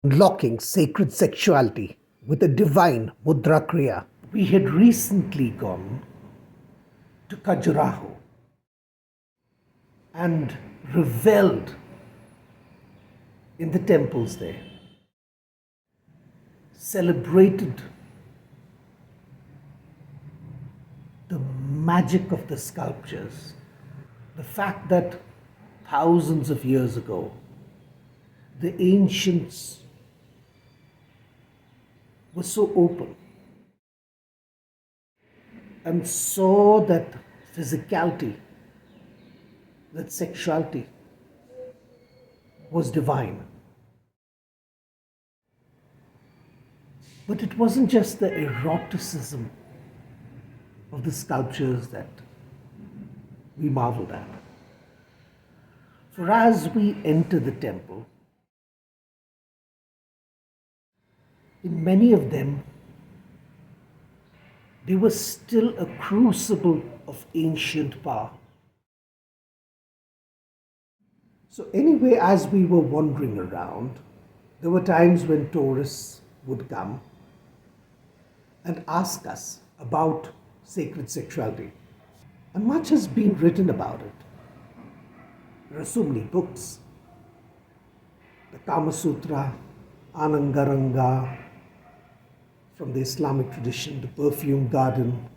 Unlocking sacred sexuality with a divine Mudra Kriya. We had recently gone to Khajuraho and reveled in the temples there, celebrated the magic of the sculptures, the fact that thousands of years ago, the ancients were so open and saw that physicality, that sexuality was divine. But it wasn't just the eroticism of the sculptures that we marveled at. For as we enter the temple, in many of them, they were still a crucible of ancient power. So, anyway, as we were wandering around, there were times when tourists would come and ask us about sacred sexuality. And much has been written about it. There are so many books. The Kama Sutra, Anangaranga, from the Islamic tradition, the perfume garden,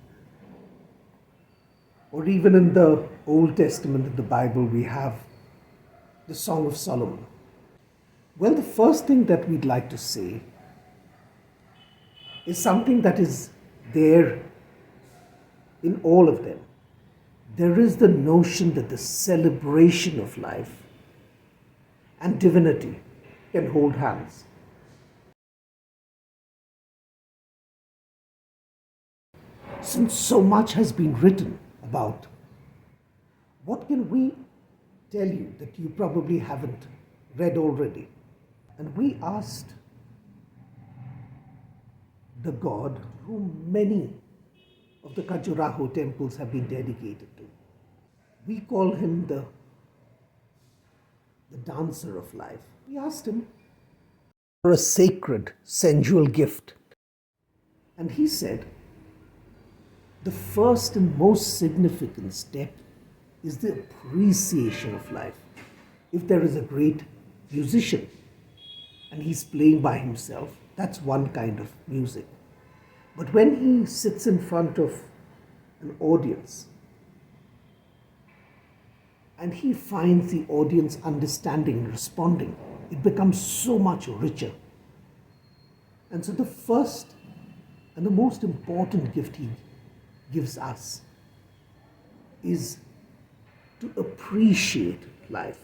or even in the Old Testament in the Bible, we have the Song of Solomon. Well, the first thing that we'd like to say is something that is there in all of them. There is the notion that the celebration of life and divinity can hold hands. Since so much has been written about, what can we tell you that you probably haven't read already? And we asked the god whom many of the Khajuraho temples have been dedicated to. We call him the dancer of life. We asked him for a sacred, sensual gift. And he said, the first and most significant step is the appreciation of life. If there is a great musician and he's playing by himself, that's one kind of music. But when he sits in front of an audience and he finds the audience understanding, responding, it becomes so much richer. And so the first and the most important gift he gives us is to appreciate life.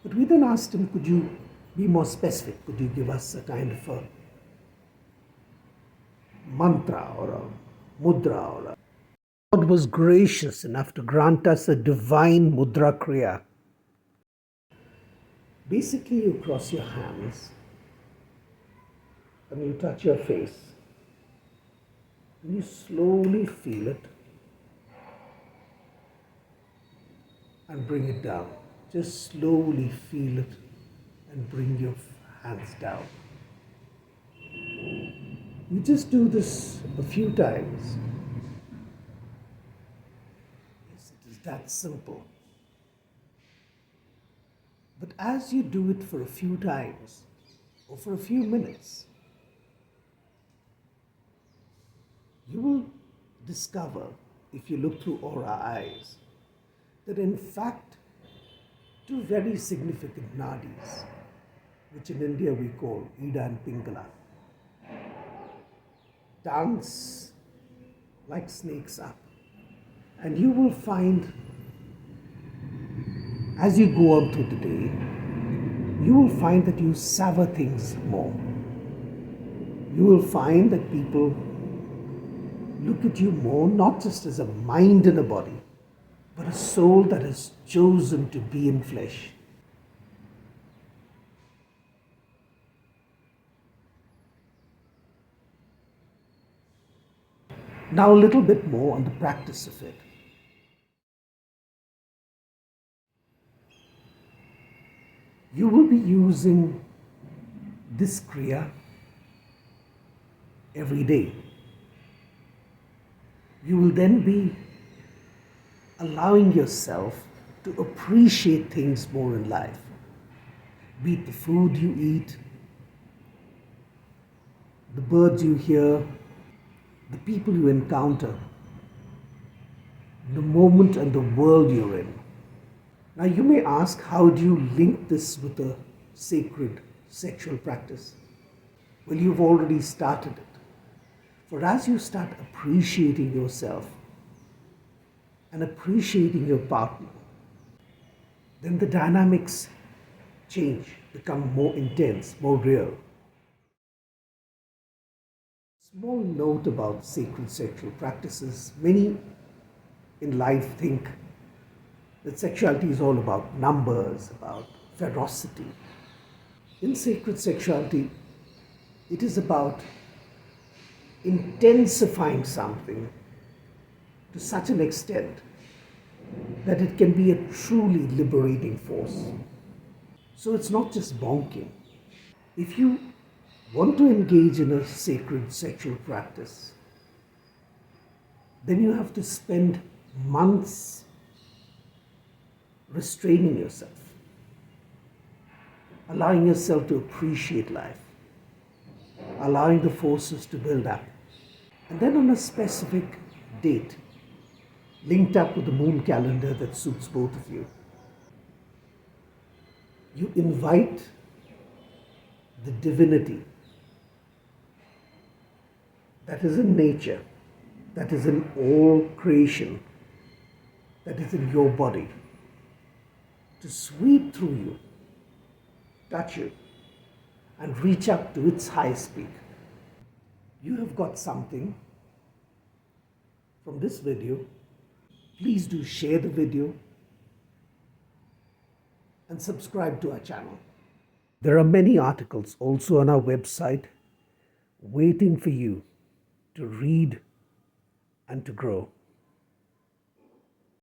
But we then asked him, could you be more specific? Could you give us a kind of a mantra or a mudra or a... God was gracious enough to grant us a divine Mudra Kriya. Basically, you cross your hands and you touch your face and you slowly feel it and bring it down. Just slowly feel it and bring your hands down. You just do this a few times. Yes, it is that simple. But as you do it for a few times or for a few minutes, you will discover, if you look through aura eyes, that in fact, two very significant nadis, which in India we call Ida and Pingala, dance like snakes up. And you will find, as you go on through the day, you will find that you savor things more. You will find that people look at you more, not just as a mind and a body, but a soul that has chosen to be in flesh. Now a little bit more on the practice of it. You will be using this Kriya every day, you will then be allowing yourself to appreciate things more in life. Be it the food you eat, the birds you hear, the people you encounter, the moment and the world you're in. Now you may ask, how do you link this with a sacred sexual practice? Well, you've already started it. For as you start appreciating yourself and appreciating your partner, then the dynamics change, become more intense, more real. Small note about sacred sexual practices. Many in life think that sexuality is all about numbers, about ferocity. In sacred sexuality, it is about intensifying something to such an extent that it can be a truly liberating force. So it's not just bonking. If you want to engage in a sacred sexual practice, then you have to spend months restraining yourself, allowing yourself to appreciate life, allowing the forces to build up. And then on a specific date, linked up with the moon calendar that suits both of you, you invite the divinity that is in nature, that is in all creation, that is in your body, to sweep through you, touch you, and reach up to its highest peak. You have got something from this video. Please do share the video and subscribe to our channel. There are many articles also on our website waiting for you to read and to grow.